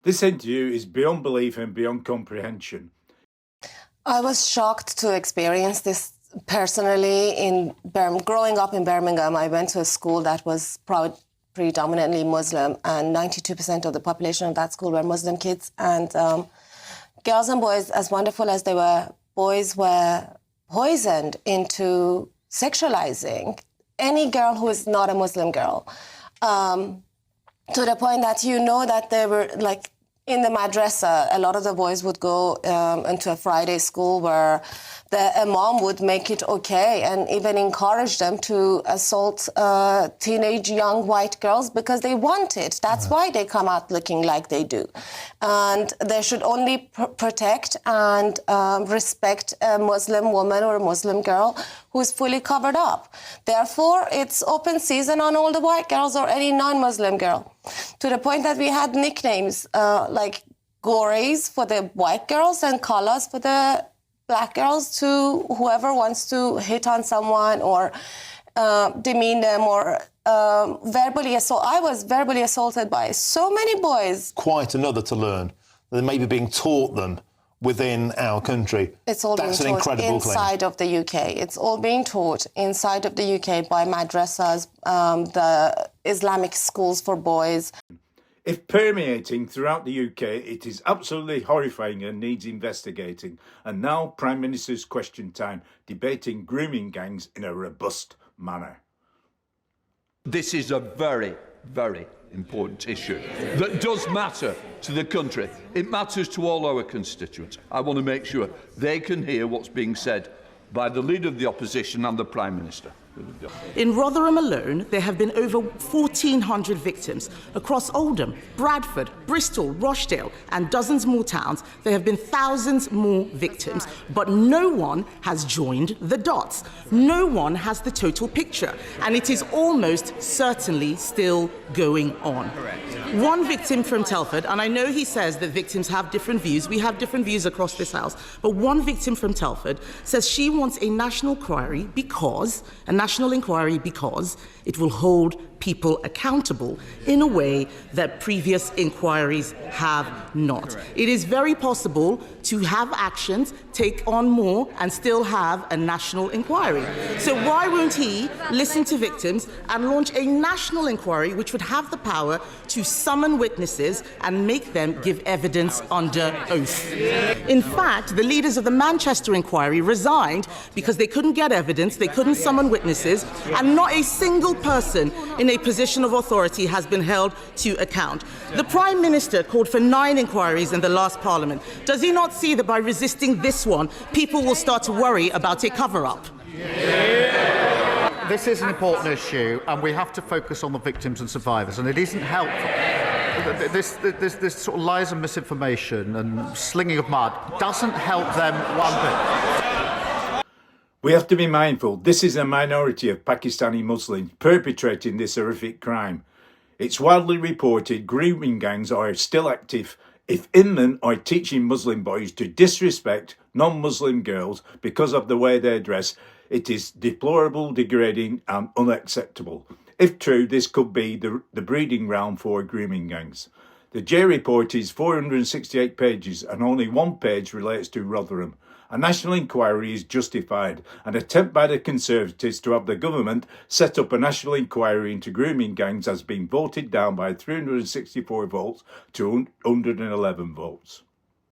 This interview is beyond belief and beyond comprehension. I was shocked to experience this personally. Growing up in Birmingham, I went to a school that was predominantly Muslim, and 92% of the population of that school were Muslim kids. And girls and boys, as wonderful as they were, boys were poisoned into sexualizing any girl who is not a Muslim girl. To the point that that they were like in the madrasa, a lot of the boys would go into a Friday school where the imam would make it okay and even encourage them to assault teenage young white girls because they want it. That's why they come out looking like they do. And they should only protect and respect a Muslim woman or a Muslim girl who's fully covered up. Therefore, it's open season on all the white girls or any non-Muslim girl. To the point that we had nicknames like Gories for the white girls and Kalas for the black girls to whoever wants to hit on someone or demean them or verbally assault. I was verbally assaulted by so many boys. Quite another to learn. They may be being taught them within our country. It's all That's being an taught incredible inside claim. of the UK. It's all being taught inside of the UK by madrasas, the Islamic schools for boys. If permeating throughout the UK, it is absolutely horrifying and needs investigating. And now, Prime Minister's Question Time, debating grooming gangs in a robust manner. This is a very, very important issue that does matter to the country. It matters to all our constituents. I want to make sure they can hear what's being said by the Leader of the Opposition and the Prime Minister. In Rotherham alone, there have been over 1,400 victims. Across Oldham, Bradford, Bristol, Rochdale, and dozens more towns, there have been thousands more victims. But no one has joined the dots. No one has the total picture. And it is almost certainly still going on. One victim from Telford, and I know he says that victims have different views. We have different views across this House. But one victim from Telford says she wants a national inquiry because it will hold people accountable in a way that previous inquiries have not. It is very possible to have actions, take on more, and still have a national inquiry. So why won't he listen to victims and launch a national inquiry which would have the power to summon witnesses and make them give evidence under oath? In fact, the leaders of the Manchester inquiry resigned because they couldn't get evidence, they couldn't summon witnesses, and not a single person in a position of authority has been held to account. The Prime Minister called for 9 inquiries in the last Parliament. Does he not see that by resisting this one, people will start to worry about a cover-up? This is an important issue, and we have to focus on the victims and survivors, and it isn't helpful. This sort of lies and misinformation and slinging of mud doesn't help them one bit. We have to be mindful, this is a minority of Pakistani Muslims perpetrating this horrific crime. It's widely reported grooming gangs are still active if in are teaching Muslim boys to disrespect non-Muslim girls because of the way they dress. It is deplorable, degrading and unacceptable. If true, this could be the breeding ground for grooming gangs. The J report is 468 pages and only one page relates to Rotherham. A national inquiry is justified. An attempt by the Conservatives to have the government set up a national inquiry into grooming gangs has been voted down by 364 votes to 111 votes.